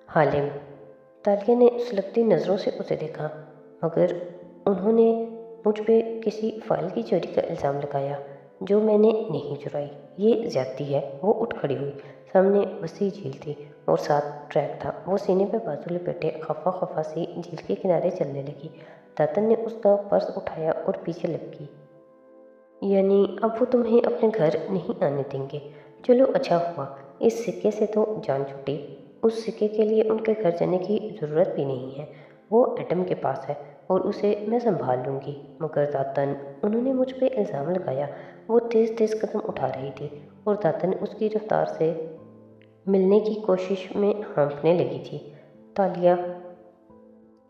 हालिम। तालिया ने सुलगती नज़रों से उसे देखा, मगर उन्होंने मुझ पे किसी फाइल की चोरी का इल्ज़ाम लगाया जो मैंने नहीं चुराई। ये ज़्यादती है। वो उठ खड़ी हुई। सामने वसी झील थी और साथ ट्रैक था। वो सीने पे बाजू लपेटे खफा खफा सी झील के किनारे चलने लगी। दातन ने उसका पर्स उठाया और पीछे लपकी। यानी अब वो तुम्हें अपने घर नहीं आने देंगे? चलो अच्छा हुआ, इस सिक्के से तो जान छूटी। उस सिक्के के लिए उनके घर जाने की ज़रूरत भी नहीं है। वो एटम के पास है और उसे मैं संभाल लूँगी। मगर दातन, उन्होंने मुझ पे इल्ज़ाम लगाया। वो तेज़ तेज़ कदम उठा रही थी और दातन उसकी रफ्तार से मिलने की कोशिश में हाँफने लगी थी। तालिया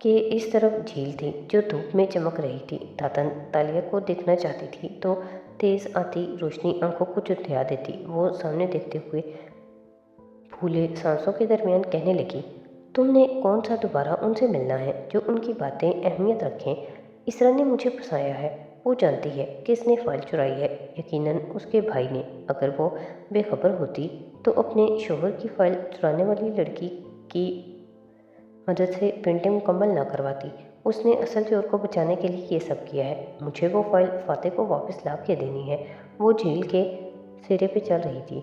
के इस तरफ झील थी जो धूप में चमक रही थी। दातन तालिया को देखना चाहती थी तो तेज आती रोशनी आंखों को झुठला देती। वो सामने देखते हुए फूले सांसों के दरमियान कहने लगी, तुमने कौन सा दोबारा उनसे मिलना है जो उनकी बातें अहमियत रखें? इसरा ने मुझे फंसाया है। वो जानती है किसने फाइल चुराई है। यकीनन उसके भाई ने। अगर वो बेखबर होती तो अपने शोहर की फाइल चुराने वाली लड़की की मदद से प्रिंटिंग मुकम्मल ना करवाती। उसने असल चोर को बचाने के लिए ये सब किया है। मुझे वो फाइल फाते को वापस ला के देनी है। वो झील के सिरे पे चल रही थी,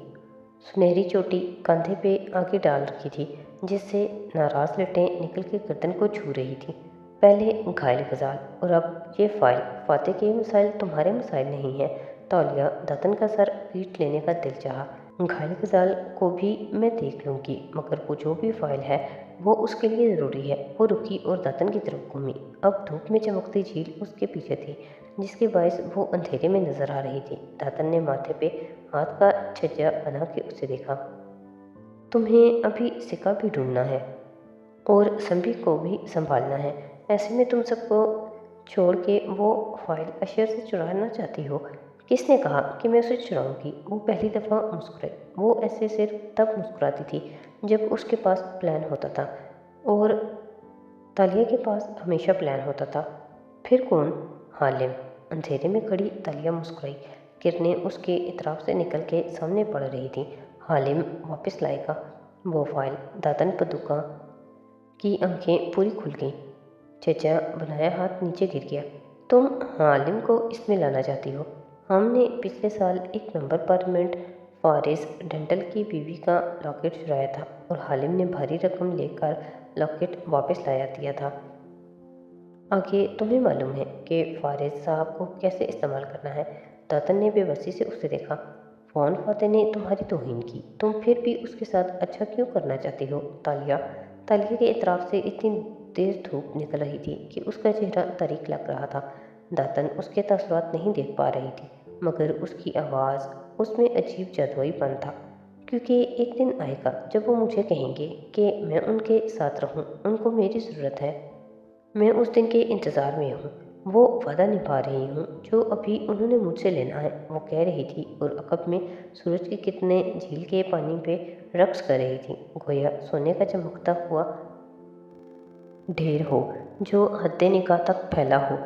सुनहरी चोटी कंधे पे आगे डाल रखी थी, जिससे नाराज लटें निकल के गर्दन को छू रही थी। पहले घायल गजाल और अब ये फाइल। फाते के मसाइल तुम्हारे मसाइल नहीं है। तौलिया दातन का सर पीट लेने का दिल चाहा। घायल गजाल को भी मैं देख लूँगी, मगर वो जो भी फाइल है वो उसके लिए ज़रूरी है। वो रुकी और दातन की तरफ घूमी। अब धूप में चमकती झील उसके पीछे थी, जिसके बायस वो अंधेरे में नजर आ रही थी। दातन ने माथे पे हाथ का छज्जा बना के उसे देखा। तुम्हें अभी सिक्का भी ढूंढना है और संभी को भी संभालना है। ऐसे में तुम सबको छोड़ के वो फाइल अशर से चुराना चाहती हो? किसने कहा कि मैं उसे चुराऊंगी? वो पहली दफ़ा मुस्कुराई। वो ऐसे सिर्फ तब मुस्कुराती थी जब उसके पास प्लान होता था, और तालिया के पास हमेशा प्लान होता था। फिर कौन? हालिम। अंधेरे में खड़ी तालिया मुस्कुराई। किरणें उसके इतराफ से निकल के सामने पड़ रही थी। हालिम वापस लाएगा वो फाइल। दातन पदुका की आंखें पूरी खुल गईं। चचा बनाया हाथ नीचे गिर गया। तुम हालिम को इसमें लाना चाहती हो? हमने पिछले साल एक मेंबर पार्लियामेंट फारिस डेंटल की बीवी का लॉकेट चुराया था और हालिम ने भारी रकम लेकर लॉकेट वापस लाया दिया था। आगे तुम्हें मालूम है कि फारिस साहब को कैसे इस्तेमाल करना है। दातन ने बेबसी से उसे देखा। फ़ौन फाते ने तुम्हारी तौहीन की, तुम फिर भी उसके साथ अच्छा क्यों करना चाहती हो? तालिया। तालिया के इतराफ से इतनी तेज धूप निकल रही थी कि उसका चेहरा तारीक लग रहा था। दातन उसके तासुरात नहीं देख पा रही थी, मगर उसकी आवाज़, उसमें अजीब जादुईपन था। क्योंकि एक दिन आएगा जब वो मुझे कहेंगे कि मैं उनके साथ रहूं, उनको मेरी ज़रूरत है। मैं उस दिन के इंतज़ार में हूँ। वो वादा निभा रही हूँ जो अभी उन्होंने मुझसे लेना है, वो कह रही थी, और अकब में सूरज की किरणें झील के पानी पे रक्स कर रही थी, गोया सोने का चमकता हुआ ढेर हो जो हद्दे निगाह तक फैला हो।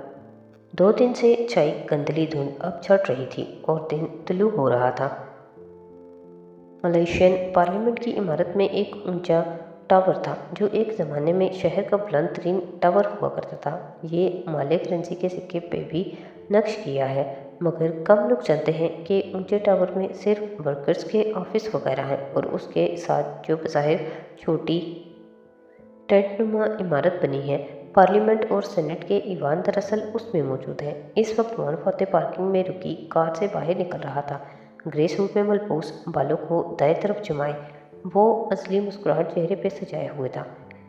2 दिन से छाई गंदली धुंध अब छट रही थी और दिन तुलू हो रहा था। मलेशियन पार्लियामेंट की इमारत में एक ऊंचा टावर था जो एक ज़माने में शहर का बुलंद तरीन टावर हुआ करता था। ये माले करेंसी के सिक्के पे भी नक्श किया है, मगर कम लोग जानते हैं कि ऊंचे टावर में सिर्फ वर्कर्स के ऑफिस वगैरह हैं, और उसके साथ जो बज़ाहिर छोटी टेंटनुमा इमारत बनी है, पार्लियामेंट और सेनेट के ईवान, दरअसल उसमें मौजूद है। इस वक्त वन फतेह पार्किंग में रुकी कार से बाहर निकल रहा था। ग्रे सूट में मलबूस, बालों को दाएं तरफ जमाए, वो असली मुस्कुराहट चेहरे पे सजाए हुए था।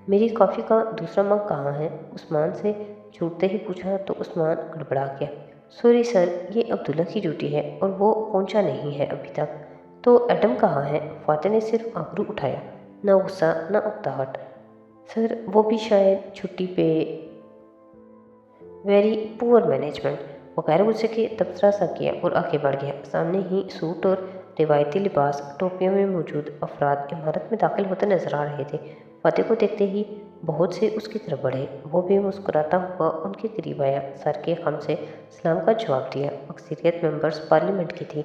मेरी कॉफ़ी का दूसरा मग कहाँ है? उस्मान से छूटते ही पूछा तो उस्मान गड़बड़ा गया। सॉरी सर, ये अब्दुल्ला की ड्यूटी है और वो पहुंचा नहीं है अभी तक। तो एडम कहाँ है? फातिह ने सिर्फ आबरू उठाया, ना गुस्सा ना उकताहट। सर, वो भी शायद छुट्टी पे। Very poor management. वो गैर गुस्से के तबसरा सा किया और आगे बढ़ गया। सामने ही सूट और रिवायती लिबास टोपियों में मौजूद अफराद इमारत में दाखिल होते नजर आ रहे थे। फतेह को देखते ही बहुत से उसकी तरफ बढ़े। वो भी मुस्कुराता हुआ उनके करीब आया, सर के खम से सलाम का जवाब दिया। अक्सरियत मेंबर्स पार्लियामेंट की थी।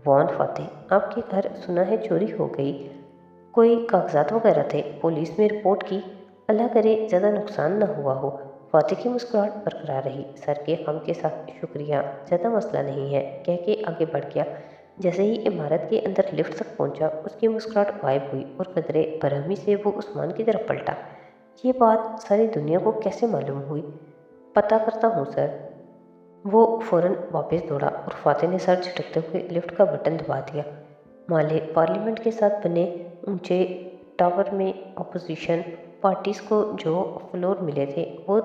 वॉन फतेह, आपके घर सुना है चोरी हो गई। कोई कागजात वगैरह थे? पुलिस में रिपोर्ट की? अल्लाह करे ज़्यादा नुकसान न हुआ हो। फातिह की मुस्कुराहट बरकरार रही। सर के खम के साथ शुक्रिया, ज़्यादा मसला नहीं है, कह के आगे बढ़ गया। जैसे ही इमारत के अंदर लिफ्ट तक पहुंचा, उसकी मुस्कुराहट गायब हुई और कदरे बरहमी से वो उस्मान की तरफ पलटा। ये बात सारी दुनिया को कैसे मालूम हुई? पता करता हूँ सर। वो फौरन वापस दौड़ा और फातिह ने सर झटकते हुए लिफ्ट का बटन दबा दिया। माले पार्लियामेंट के साथ बने ऊंचे टावर में अपोजिशन पार्टीज को जो फ्लोर मिले थे वो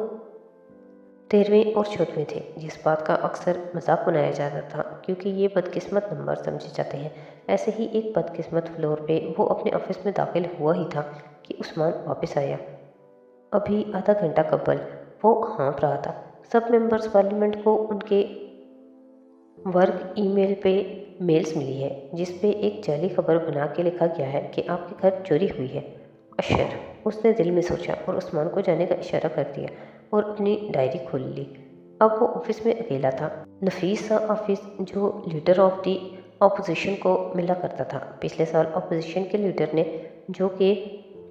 13वें और 14वें थे, जिस बात का अक्सर मजाक बनाया जाता था क्योंकि ये बदकिस्मत नंबर समझे जाते हैं। ऐसे ही एक बदकिस्मत फ्लोर पे वो अपने ऑफिस में दाखिल हुआ ही था कि उस्मान वापस आया। अभी आधा घंटा कबल वो हाँफ रहा था। सब मेंबर्स पार्लियामेंट को उनके वर्क ईमेल पे मेल्स मिली है जिस पे एक जाली खबर बना के लिखा गया है कि आपके घर चोरी हुई है। अशर, उसने दिल में सोचा और उस्मान को जाने का इशारा कर दिया और अपनी डायरी खोल ली। अब वो ऑफिस में अकेला था। नफीस सा ऑफिस जो लीडर ऑफ दी अपोजिशन को मिला करता था। पिछले साल अपोजिशन के लीडर ने, जो कि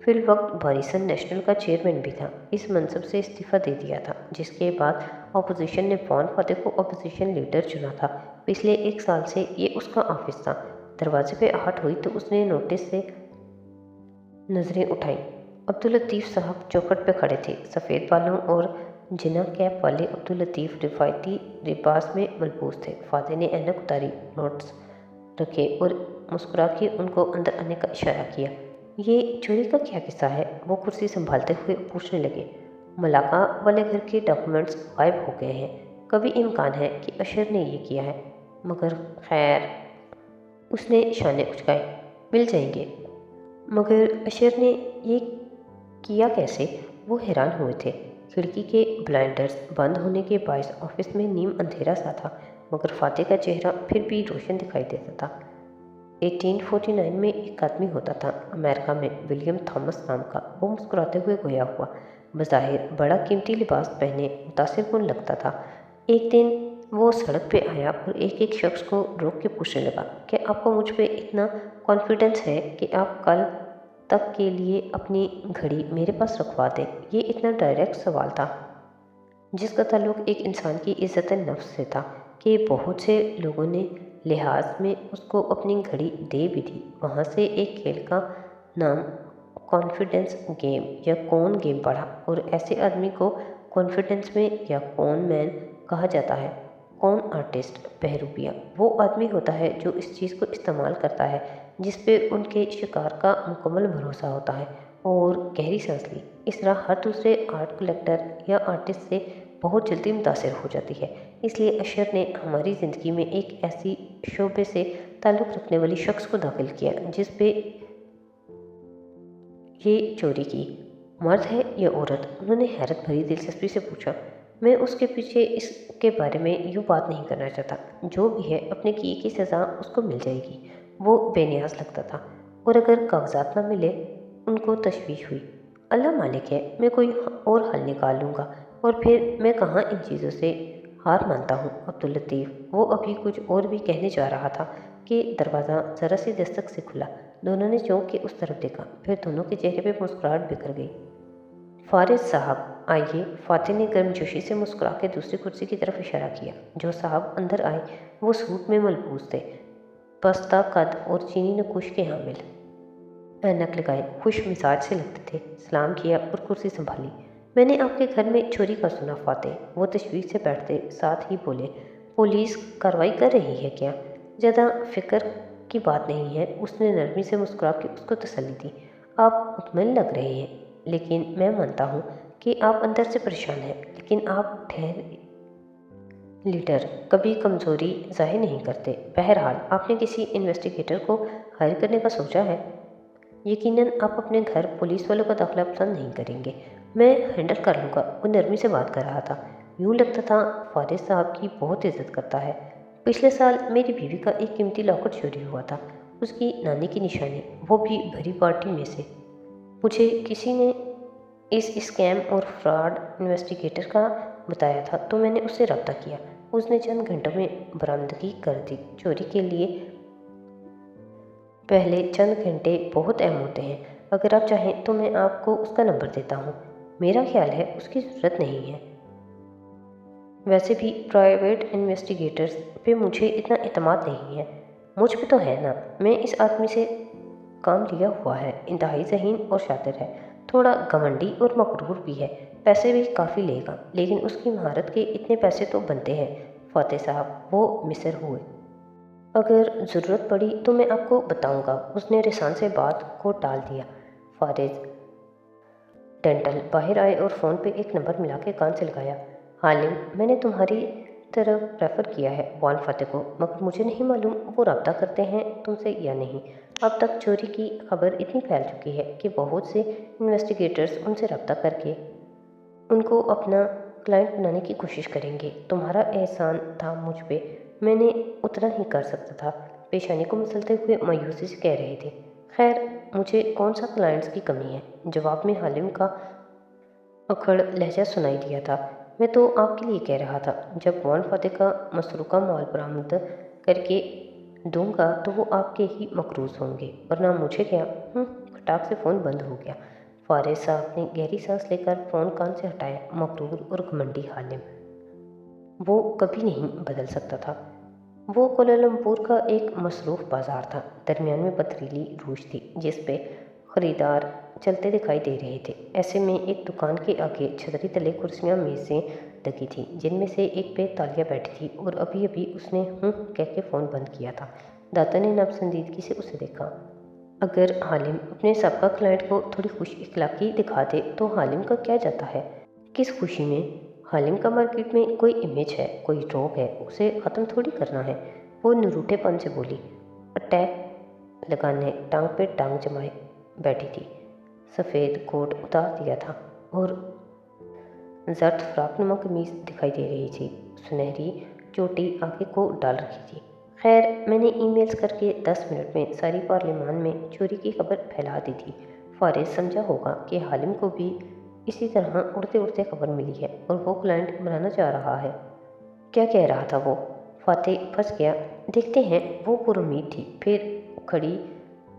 फिल वक्त बारिसन नेशनल का चेयरमैन भी था, इस मनसब से इस्तीफ़ा दे दिया था, जिसके बाद अपोजिशन ने फौन फातिह को अपोजिशन लीडर चुना था। पिछले एक साल से ये उसका ऑफिस था। दरवाजे पे आहट हुई तो उसने नोटिस से नज़रें उठाई। अब्दुल लतीफ़ साहब चौखट पे खड़े थे। सफ़ेद बालों और जिना कैप वाले अब्दुल लतीफ़ रिवायती लिबास में मलबूस थे। फातिह ने ऐनक उतारी, नोट्स रखे और मुस्कुरा के उनको अंदर आने का इशारा किया। ये चोरी का क्या किस्सा है? वो कुर्सी संभालते हुए पूछने लगे। मलाका वाले घर के डॉक्यूमेंट्स गायब हो गए हैं। कभी इम्कान है कि अशर ने ये किया है, मगर खैर। उसने शाने उचकाए। मिल जाएंगे। मगर अशर ने ये किया कैसे? वो हैरान हुए थे। खिड़की के ब्लाइंडर्स बंद होने के बायस ऑफिस में नीम अंधेरा सा था, मगर फातिह का चेहरा फिर भी रोशन दिखाई देता था। 1849 में एक आदमी होता था अमेरिका में, विलियम थॉमस नाम का। वो मुस्कुराते हुए गोया हुआ, बज़ाहिर बड़ा कीमती लिबास पहने मुतासिर कुन लगता था। एक दिन वो सड़क पे आया और एक एक शख्स को रोक के पूछने लगा, क्या आपको मुझ पे इतना कॉन्फिडेंस है कि आप कल तक के लिए अपनी घड़ी मेरे पास रखवा दें? ये इतना डायरेक्ट सवाल था जिसका ताल्लुक एक इंसान की इज़्ज़त नफ्स से था कि बहुत से लोगों ने लिहाज में उसको अपनी घड़ी दे भी दी। वहाँ से एक खेल का नाम कॉन्फिडेंस गेम या कौन गेम पढ़ा, और ऐसे आदमी को कॉन्फिडेंस में या कौन मैन कहा जाता है। कौन आर्टिस्ट बहरूपिया वो आदमी होता है जो इस चीज़ को इस्तेमाल करता है जिस पे उनके शिकार का मुकम्मल भरोसा होता है, और गहरी सांस ली। इस तरह हर दूसरे आर्ट कलेक्टर या आर्टिस्ट से बहुत जल्दी मुतासिर हो जाती है। इसलिए अशर ने हमारी ज़िंदगी में एक ऐसी शोबे से ताल्लुक़ रखने वाली शख्स को दाखिल किया जिस पे ये चोरी की। मर्द है या औरत? उन्होंने हैरत भरी दिलचस्पी से पूछा। मैं उसके पीछे इसके बारे में यूँ बात नहीं करना चाहता। जो भी है, अपने किए की सज़ा उसको मिल जाएगी। वो बेनियाज लगता था, और अगर कागजात ना मिले? उनको तशवीश हुई। अल्लाह मालिक है, मैं कोई और हल निकाल लूँगा, और फिर मैं कहाँ इन चीज़ों से हार मानता हूँ। अब्दुल लतीफ़, वो अभी कुछ और भी कहने जा रहा था कि दरवाज़ा ज़रा सी दस्तक से खुला। दोनों ने चौंक के उस तरफ देखा, फिर दोनों के चेहरे पे मुस्कुराहट बिखर गई। फारिस साहब आइए। फातिह ने गर्मजोशी से मुस्कुरा के दूसरी कुर्सी की तरफ इशारा किया। जो साहब अंदर आए वो सूट में मलबूस थे, पस्ता कद और चीनी नकुश के हामिल, ऐनक लगाए, खुश मिजाज से लगते थे। सलाम किया और कुर्सी संभाली। मैंने आपके घर में चोरी का सुना फातिह। वो तशवीश से बैठते साथ ही बोले, पुलिस कार्रवाई कर रही है क्या? ज़्यादा फिक्र की बात नहीं है। उसने नरमी से मुस्कुरा के उसको तसल्ली दी। आप मुतमईन लग रहे हैं, लेकिन मैं मानता हूँ कि आप अंदर से परेशान हैं। लेकिन आप ठहर लीडर कभी कमज़ोरी जाहिर नहीं करते। बहरहाल, आपने किसी इन्वेस्टिगेटर को हायर करने का सोचा है? यकीनन आप अपने घर पुलिस वालों का दाखिला पसंद नहीं करेंगे। मैं हैंडल कर लूँगा। वो नरमी से बात कर रहा था। यूँ लगता था फारिस साहब की बहुत इज्जत करता है। पिछले साल मेरी बीवी का एक कीमती लॉकेट चोरी हुआ था, उसकी नानी की निशानी, वो भी भरी पार्टी में से। मुझे किसी ने इस स्कैम और फ्रॉड इन्वेस्टिगेटर का बताया था, तो मैंने उससे रब्ता किया। उसने चंद घंटों में बरामदगी कर दी। चोरी के लिए پہلے چند گھنٹے بہت اہم ہوتے ہیں، اگر آپ چاہیں تو میں آپ کو اس کا نمبر دیتا ہوں۔ میرا خیال ہے اس کی ضرورت نہیں ہے۔ ویسے بھی پرائیویٹ انویسٹیگیٹرز پہ مجھے اتنا اعتماد نہیں ہے۔ مجھ پہ تو ہے نا، میں اس آدمی سے کام لیا ہوا ہے، انتہائی ذہین اور شاطر ہے، تھوڑا گھمنڈی اور مغرور بھی ہے، پیسے بھی کافی لے گا، لیکن اس کی مہارت کے اتنے پیسے تو بنتے ہیں۔ فاتح صاحب، وہ مصر ہوئے۔ اگر ضرورت پڑی تو میں آپ کو بتاؤں گا۔ اس نے رسان سے بات کو ٹال دیا۔ فارض ڈینٹل باہر آئے اور فون پہ ایک نمبر ملا کے کان سے لگایا۔ حالم، میں نے تمہاری طرف ریفر کیا ہے وان فاتح کو، مگر مجھے نہیں معلوم وہ رابطہ کرتے ہیں تم سے یا نہیں۔ اب تک چوری کی خبر اتنی پھیل چکی ہے کہ بہت سے انویسٹیگیٹرز ان سے رابطہ کر کے ان کو اپنا کلائنٹ بنانے کی کوشش کریں گے۔ تمہارا احسان تھا مجھ پہ، میں نے اتنا ہی کر سکتا تھا۔ پیشانی کو مسلتے ہوئے مایوسی سے کہہ رہے تھے۔ خیر، مجھے کون سا کلائنٹس کی کمی ہے؟ جواب میں حالم کا اکھڑ لہجہ سنائی دیا تھا۔ میں تو آپ کے لیے کہہ رہا تھا، جب وان فاتح کا مسروقہ مال برآمد کر کے دوں گا تو وہ آپ کے ہی مقروض ہوں گے، ورنہ مجھے کیا؟ کھٹاک سے فون بند ہو گیا۔ فارض صاحب نے گہری سانس لے کر فون کان سے ہٹایا۔ مغرور اور گھمنڈی حالم، وہ کبھی نہیں بدل سکتا تھا۔ وہ کوالالمپور کا ایک مصروف بازار تھا، درمیان میں پتھریلی روش تھی جس پہ خریدار چلتے دکھائی دے رہے تھے۔ ایسے میں ایک دکان کے آگے چھتری تلے کرسیاں میزیں لگی تھیں، جن میں سے ایک پہ تالیہ بیٹھی تھی اور ابھی ابھی اس نے کہہ کے فون بند کیا تھا۔ داتا نے ناپسندیدگی سے اسے دیکھا۔ اگر حالم اپنے سابقہ کلائنٹ کو تھوڑی خوش اخلاقی دکھا دے تو حالم کا کیا جاتا ہے؟ کس خوشی میں؟ حالم کا مارکیٹ میں کوئی امیج ہے، کوئی ڈراپ ہے، اسے ختم تھوڑی کرنا ہے۔ وہ نروٹھے پن سے بولی۔ اٹیک لگانے ٹانگ پہ ٹانگ جمائے بیٹھی تھی، سفید کوٹ اتار دیا تھا اور زرد فراق نما قمیض دکھائی دے رہی تھی، سنہری چوٹی آگے کو ڈال رکھی تھی۔ خیر، میں نے ای میلز کر کے 10 منٹ میں ساری پارلیمان میں چوری کی خبر پھیلا دی تھی۔ فارض سمجھا ہوگا کہ حالم کو بھی اسی طرح اڑتے اڑتے خبر ملی ہے اور وہ کلائنٹ بنانا چاہ رہا ہے۔ کیا کہہ رہا تھا وہ؟ فاتح پھنس گیا۔ دیکھتے ہیں، وہ پر امید تھی، پھر کھڑی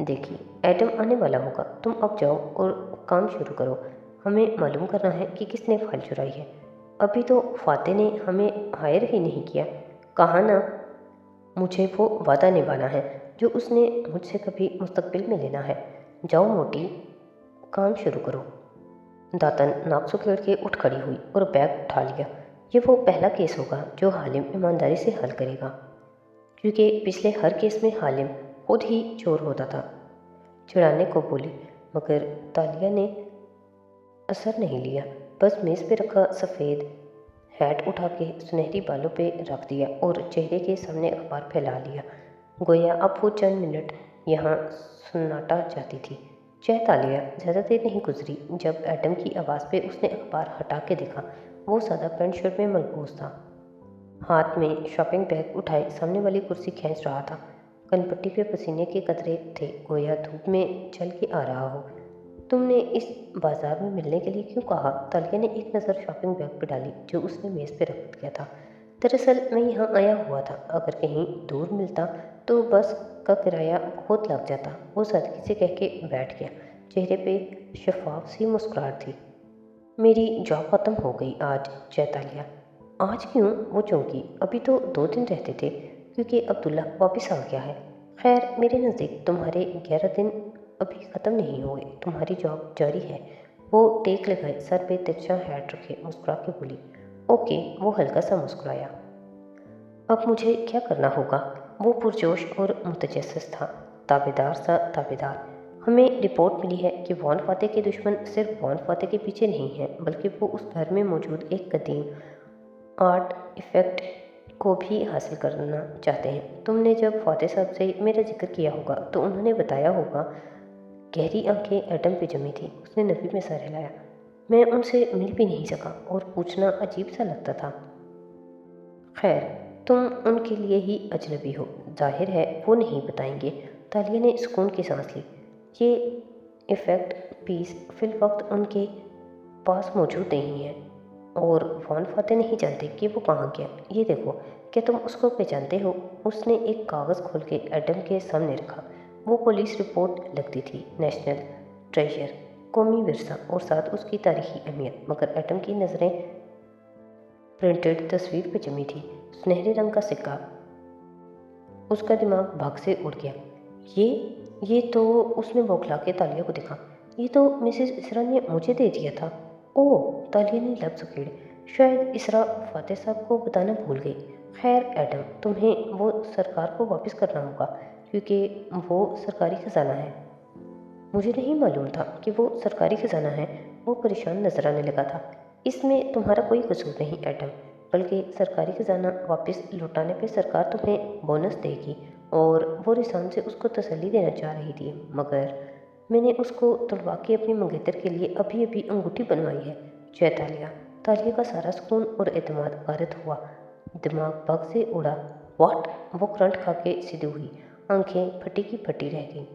دیکھی۔ ایڈم آنے والا ہوگا، تم اب جاؤ اور کام شروع کرو۔ ہمیں معلوم کرنا ہے کہ کس نے فائل چرائی ہے۔ ابھی تو فاتح نے ہمیں ہائر ہی نہیں کیا۔ کہا نا، مجھے وہ وعدہ نبھانا ہے جو اس نے مجھ سے کبھی مستقبل میں لینا ہے۔ جاؤ موٹی، کام شروع کرو۔ داتن ناک سکیڑ کے اٹھ کھڑی ہوئی اور بیگ اٹھا لیا۔ یہ وہ پہلا کیس ہوگا جو حالم ایمانداری سے حل کرے گا، کیونکہ پچھلے ہر کیس میں حالم خود ہی چور ہوتا تھا۔ چڑھانے کو بولی، مگر تالیہ نے اثر نہیں لیا، بس میز پہ رکھا سفید ہیٹ اٹھا کے سنہری بالوں پہ رکھ دیا اور چہرے کے سامنے اخبار پھیلا لیا، گویا اب وہ چند منٹ یہاں سناٹا چاہتی تھی۔ چہ تالیہ، زیادہ دیر نہیں گزری جب ایڈم کی آواز پہ اس نے اخبار ہٹا کے دیکھا۔ وہ سادہ پینٹ شرٹ میں ملبوس تھا، ہاتھ میں شاپنگ بیگ اٹھائے سامنے والی کرسی کھینچ رہا تھا۔ کن پٹی پہ پسینے کے قطرے تھے، گویا دھوپ میں چل کے آ رہا ہو۔ تم نے اس بازار میں ملنے کے لیے کیوں کہا؟ تالیہ نے ایک نظر شاپنگ بیگ پہ ڈالی جو اس نے میز پہ رکھ دیا تھا۔ دراصل میں یہاں آیا ہوا تھا، اگر کہیں دور ملتا تو بس کا کرایہ بہت لگ جاتا۔ وہ سادگی سے کہہ کے بیٹھ گیا، چہرے پہ شفاف سی مسکراہٹ تھی۔ میری جاب ختم ہو گئی آج، چہ تالیہ۔ آج کیوں؟ وہ چونکی، ابھی تو 2 دن رہتے تھے، کیونکہ عبداللہ واپس آ گیا ہے۔ خیر، میرے نزدیک تمہارے 11 دن ابھی ختم نہیں ہوئے، تمہاری جاب جاری ہے۔ وہ ٹیک لگائے سر پہ ترچھا ہیٹ رکھے مسکرا کے بولی۔ اوکے، وہ ہلکا سا مسکرایا۔ اب مجھے کیا کرنا ہوگا؟ وہ پرجوش اور متجسس تھا، تابعدار سا تابعدار۔ ہمیں رپورٹ ملی ہے کہ وان فاتح کے دشمن صرف وان فاتح کے پیچھے نہیں ہیں، بلکہ وہ اس گھر میں موجود ایک قدیم آرٹ ایفیکٹ کو بھی حاصل کرنا چاہتے ہیں۔ تم نے جب فاتح صاحب سے میرا ذکر کیا ہوگا تو انہوں نے بتایا ہوگا۔ گہری آنکھیں ایڈم پہ جمی تھیں، اس نے نفی میں سر ہلایا۔ میں ان سے مل بھی نہیں سکا اور پوچھنا عجیب سا لگتا تھا۔ خیر، تم ان کے لیے ہی اجنبی ہو، ظاہر ہے وہ نہیں بتائیں گے۔ تالیہ نے سکون کی سانس لی۔ یہ ایفیکٹ پیس فی الوقت ان کے پاس موجود نہیں ہے اور وان فاتح نہیں جانتے کہ وہ کہاں گیا۔ یہ دیکھو، کیا تم اس کو پہچانتے ہو؟ اس نے ایک کاغذ کھول کے ایڈم کے سامنے رکھا۔ वो पुलिस रिपोर्ट लगती थी, नेशनल ट्रेजर, कौमी विरसा और साथ उसकी तारीखी अहमियत। मगर एटम की नज़रें प्रिंटेड तस्वीर पे जमी थी, सुनहरे रंग का सिक्का। उसका दिमाग भाग से उड़ गया। ये तो उसने बौखला के तालिया को देखा। ये तो मिसेस इसरा ने मुझे दे दिया था। ओह, तालिया ने लफ्ज़ उकेड़े। शायद इसरा फातिह साहब को बताना भूल गई। खैर एडम, तुम्हें वो सरकार को वापस करना होगा, क्योंकि वो सरकारी खजाना है। मुझे नहीं मालूम था कि वो सरकारी खजाना है। वो परेशान नजर आने लगा था। इसमें तुम्हारा कोई कसूर नहीं एडम, बल्कि सरकारी खजाना वापस लौटाने पे सरकार तुम्हें बोनस देगी। और वो रिसान से उसको तसल्ली देना चाह रही थी, मगर मैंने उसको तुड़वा के अपनी मंगेतर के लिए अभी अभी अंगूठी बनवाई है। जय तालिया। तालिया का सारा सुकून और एतमाद गारत हुआ, दिमाग भग से उड़ा। वाट? वो करंट खा के सीधी हुई, आंखें फटी की फटी रह गई।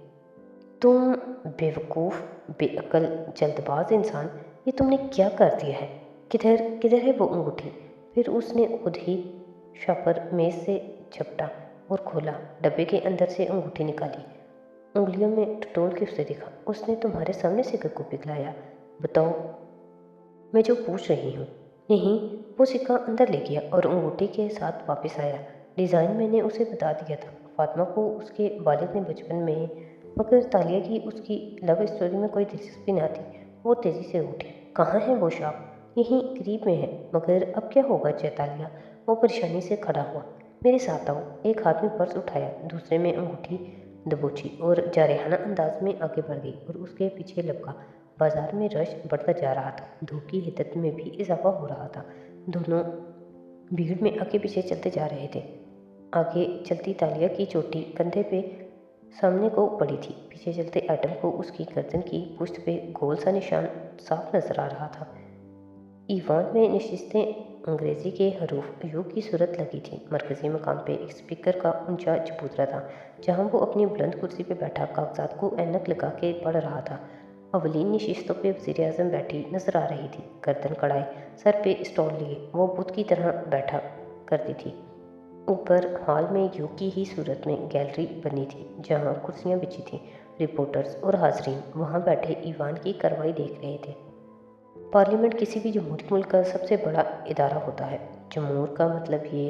तुम बेवकूफ़, बेअकल, जल्दबाज इंसान, ये तुमने क्या कर दिया है? किधर किधर है वो अंगूठी? फिर उसने खुद ही शापर मेज से झपटा और खोला, डब्बे के अंदर से अंगूठी निकाली, उंगलियों में टटोल के उसे देखा। उसने तुम्हारे सामने सिक्के को पिघलाया। बताओ मैं जो पूछ रही हूँ। नहीं, वो सिक्का अंदर ले गया और अंगूठी के साथ वापस आया। डिज़ाइन मैंने उसे बता दिया था। फातिमा को उसके वालिद ने बचपन में, मगर तालिया की उसकी लव स्टोरी में कोई दिलचस्पी ना थी। वो तेज़ी से उठी। कहाँ है वो शॉप? यहीं करीब में है। मगर अब क्या होगा चैतालिया? वो परेशानी से खड़ा हुआ। मेरे साथ आओ। एक हाथ में पर्स उठाया, दूसरे में अंगूठी दबोची और जारहाना अंदाज में आगे बढ़ गई और उसके पीछे लपका। बाजार में रश बढ़ता जा रहा था, धूप की हिद्दत में भी इजाफा हो रहा था। दोनों भीड़ में आगे पीछे चलते जा रहे थे। आगे चलती तालिया की चोटी कंधे पे सामने को पड़ी थी। पीछे चलते एटम को उसकी गर्दन की पुश्त पे गोल सा निशान साफ नजर आ रहा था। ईवान में नशिस्तें अंग्रेजी के हरूफ यू की सूरत लगी थी। मरकजी मकाम पे एक स्पीकर का ऊंचा चबूतरा था, जहां वो अपनी बुलंद कुर्सी पे बैठा कागजात को ऐनक लगा के पढ़ रहा था। अवलीन नशिस्तों पे वज़ीर आज़म बैठी नजर आ रही थी, गर्दन कड़ाई, सर पे स्टॉल लिए वो बुत की तरह बैठा करती थी। ऊपर हॉल में यू की ही सूरत में गैलरी बनी थी, जहां कुर्सियां बिछी थीं। रिपोर्टर्स और हाजरीन वहां बैठे ईवान की कार्रवाई देख रहे थे। पार्लियामेंट किसी भी जमहूरी मुल्क का सबसे बड़ा इदारा होता है। जमहूर का मतलब ये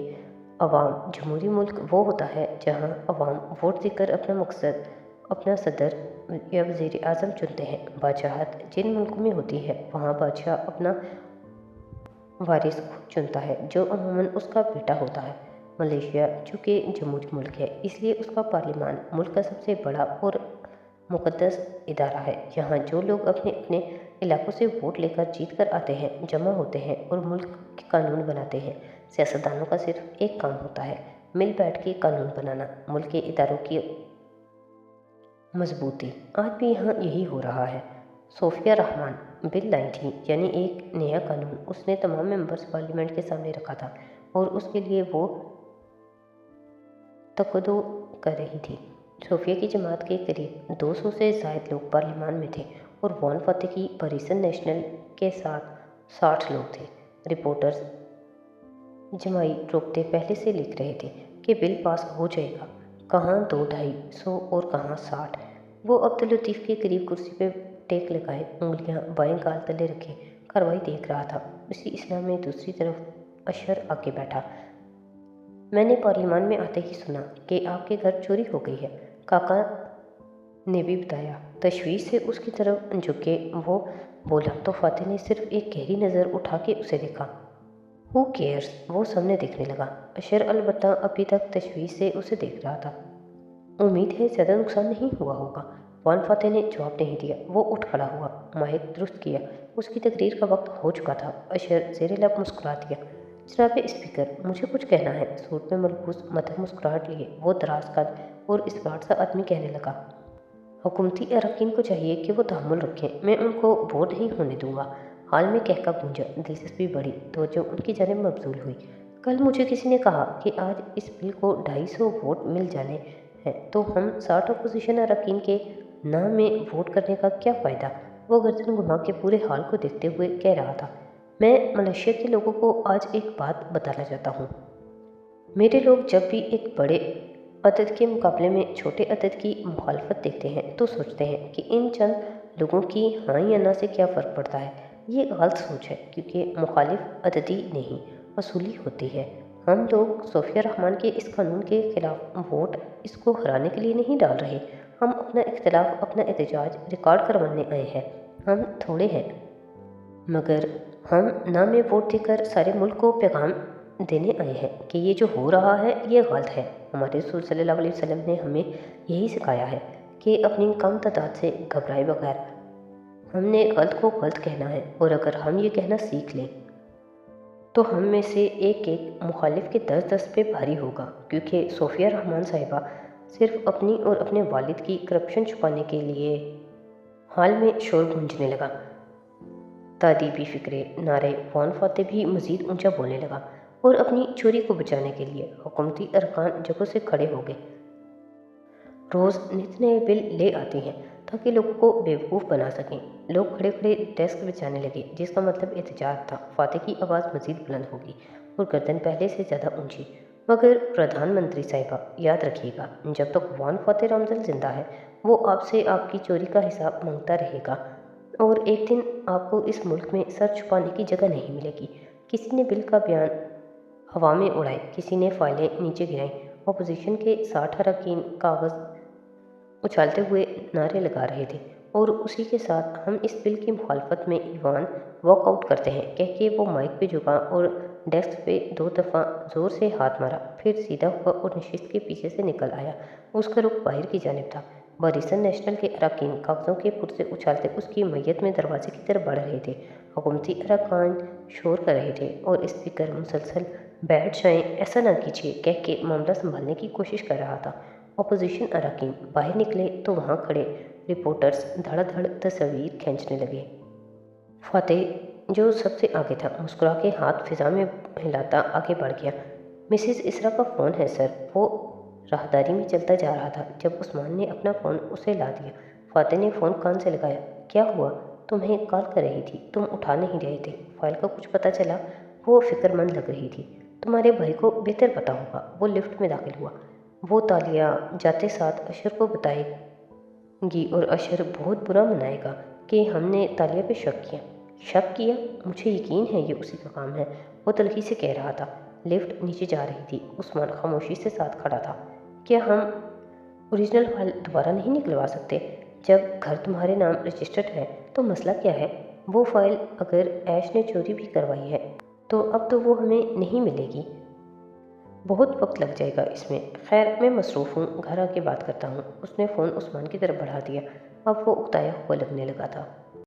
अवाम। जमहूरी मुल्क वो होता है जहां अवाम वोट देकर अपना मकसद, अपना सदर या वज़ीर आज़म चुनते हैं। बादशाहत जिन मुल्कों में होती है, वहाँ बादशाह अपना वारिस खुद चुनता है, जो अमूमन उसका बेटा होता है। मलेशिया चूँकि जमहूरी मुल्क है, इसलिए उसका पार्लियामान मुल्क का सबसे बड़ा और मुक़द्दस इदारा है। यहाँ जो लोग अपने अपने इलाकों से वोट लेकर जीत कर आते हैं, जमा होते हैं और मुल्क के कानून बनाते हैं। सियासतदानों का सिर्फ एक काम होता है, मिल बैठ के कानून बनाना, मुल्क के इदारों की मजबूती। आज भी यहाँ यही हो रहा है। सोफिया रहमान बिल लाई थी, यानी एक नया कानून। उसने तमाम मेंबर्स पार्लियामेंट के सामने रखा था और उसके लिए वो तकदो कर रही थी। सोफिया की जमात के करीब 200 से ज़ायद लोग पार्लियामान में थे और वॉन फतेह की परीसन नेशनल के साथ 60 लोग थे। रिपोर्टर्स जमाई रोकते पहले से लिख रहे थे कि बिल पास हो जाएगा। कहाँ 200-250 और कहाँ 60। वो अब्दुल लतीफ़ के करीब कुर्सी पे टेक लगाए, उंगलियां बाएं गाल तले रखे कार्रवाई देख रहा था। उसी इस्लाम में दूसरी तरफ अशर आके बैठा। मैंने पार्लियामान में आते ही सुना कि आपके घर चोरी हो गई है, काका ने भी बताया। तशवीश से उसकी तरफ झुके वो बोला तो फातिह ने सिर्फ एक गहरी नज़र उठा के उसे देखा। Who cares? वो सामने देखने लगा। अशर अलबत्ता अभी तक तशवीश से उसे देख रहा था। उम्मीद है ज़्यादा नुकसान नहीं हुआ होगा। वान फातिह ने जवाब नहीं दिया। वो उठ खड़ा हुआ, माइक दुरुस्त किया। उसकी तकरीर का वक्त हो चुका था। अशर ज़ेरे लब मुस्कुरा दिया। जनाब स्पीकर, मुझे कुछ कहना है। सूट में मलबूस मध्यम मुस्कुराहट लिए वो दराज कद और स्मार्ट सा आदमी कहने लगा। हुकूमती अरकान को चाहिए कि वो तहम्मुल रखें, मैं उनको बोर नहीं होने दूंगा। हाल में कहका गूंजा, दिलचस्पी बढ़ी तो जो उनकी जानिब मबजूल हुई। कल मुझे किसी ने कहा कि आज इस बिल को 250 वोट मिल जाने हैं, तो हम 60 अपोजिशन अरकान के नाम में वोट करने का क्या फ़ायदा? वो गर्दन घुमा के पूरे हाल को देखते हुए कह रहा था। मैं मलेशिया के लोगों को आज एक बात बताना चाहता हूँ। मेरे लोग जब भी एक बड़े عدد کے مقابلے میں چھوٹے عدد کی مخالفت دیکھتے ہیں تو سوچتے ہیں کہ ان چند لوگوں کی ہاں یا نہ سے کیا فرق پڑتا ہے۔ یہ غلط سوچ ہے، کیونکہ مخالف عددی نہیں، اصولی ہوتی ہے۔ ہم لوگ صوفیہ رحمان کے اس قانون کے خلاف ووٹ اس کو ہرانے کے لیے نہیں ڈال رہے۔ ہم اپنا اختلاف، اپنا احتجاج ریکارڈ کروانے آئے ہیں۔ ہم تھوڑے ہیں، مگر ہم نام میں ووٹ دے کر سارے ملک کو پیغام دینے آئے ہیں کہ یہ جو ہو رہا ہے یہ غلط ہے۔ ہمارے رسول صلی اللہ علیہ وسلم نے ہمیں یہی سکھایا ہے کہ اپنی کم تعداد سے گھبرائے بغیر ہم نے غلط کو غلط کہنا ہے، اور اگر ہم یہ کہنا سیکھ لیں تو ہم میں سے ایک ایک مخالف کے دس دس پہ بھاری ہوگا، کیونکہ صوفیہ رحمان صاحبہ صرف اپنی اور اپنے والد کی کرپشن چھپانے کے لیے حال میں شور گونجنے لگا۔ تادیبی فکرے نعرے وان فاتح بھی مزید اونچا بولنے لگا، اور اپنی چوری کو بچانے کے لیے حکومتی ارکان جگہوں سے کھڑے ہو گئے۔ روز نت نئے بل لے آتی ہیں تاکہ لوگوں کو بیوقوف بنا سکیں۔ لوگ کھڑے کھڑے ڈیسک بچانے لگے، جس کا مطلب احتجاج تھا۔ فاتح کی آواز مزید بلند ہوگی اور گردن پہلے سے زیادہ اونچی۔ مگر پردھان منتری صاحبہ، یاد رکھیے گا، جب تک وان فاتح رامزل زندہ ہے وہ آپ سے آپ کی چوری کا حساب مانگتا رہے گا، اور ایک دن آپ کو اس ملک میں سر چھپانے کی جگہ نہیں ملے گی۔ کسی نے بل کا بیان ہوا میں اڑائے، کسی نے فائلیں نیچے گرائیں۔ اپوزیشن کے 60 اراکین کاغذ اچھالتے ہوئے نعرے لگا رہے تھے، اور اسی کے ساتھ ہم اس بل کی مخالفت میں ایوان واک آؤٹ کرتے ہیں کہہ کے وہ مائک پہ جھکا اور ڈیسک پہ 2 دفعہ زور سے ہاتھ مارا، پھر سیدھا ہوا اور نشست کے پیچھے سے نکل آیا۔ اس کا رخ باہر کی جانب تھا۔ باریسن نیشنل کے اراکین کاغذوں کے پرزے اچھالتے اس کی میت میں دروازے کی طرف بڑھ رہے تھے۔ حکومتی اراکین شور کر رہے تھے اور اسپیکر مسلسل بیٹھ جائیں، ایسا نہ کیجیے کہہ کے معاملہ سنبھالنے کی کوشش کر رہا تھا۔ اپوزیشن اراکین باہر نکلے تو وہاں کھڑے رپورٹرز دھڑا دھڑ تصاویر کھینچنے لگے۔ فاتح، جو سب سے آگے تھا، مسکرا کے ہاتھ فضا میں ہلاتا آگے بڑھ گیا۔ مسز اسرا کا فون ہے سر۔ وہ راہداری میں چلتا جا رہا تھا جب عثمان نے اپنا فون اسے لا دیا۔ فاتح نے فون کان سے لگایا۔ کیا ہوا؟ تمہیں کال کر رہی تھی، تم اٹھا نہیں رہے تھے۔ فائل کا کچھ پتہ چلا؟ وہ فکر مند لگ رہی تھی۔ تمہارے بھائی کو بہتر پتہ ہوگا۔ وہ لفٹ میں داخل ہوا۔ وہ تالیہ جاتے ساتھ اشر کو بتائے گی اور اشر بہت برا منائے گا کہ ہم نے تالیہ پہ شک کیا۔ شک کیا؟ مجھے یقین ہے یہ اسی کا کام ہے، وہ تلخی سے کہہ رہا تھا۔ لفٹ نیچے جا رہی تھی۔ عثمان خاموشی سے ساتھ کھڑا تھا۔ کیا ہم اوریجنل فائل دوبارہ نہیں نکلوا سکتے؟ جب گھر تمہارے نام رجسٹرڈ ہے تو مسئلہ کیا ہے؟ وہ فائل اگر ایش نے چوری بھی کروائی ہے تو اب تو وہ ہمیں نہیں ملے گی۔ بہت وقت لگ جائے گا اس میں۔ خیر، میں مصروف ہوں، گھر آ کے بات کرتا ہوں۔ اس نے فون عثمان کی طرف بڑھا دیا۔ اب وہ اکتایا ہوا لگنے لگا تھا۔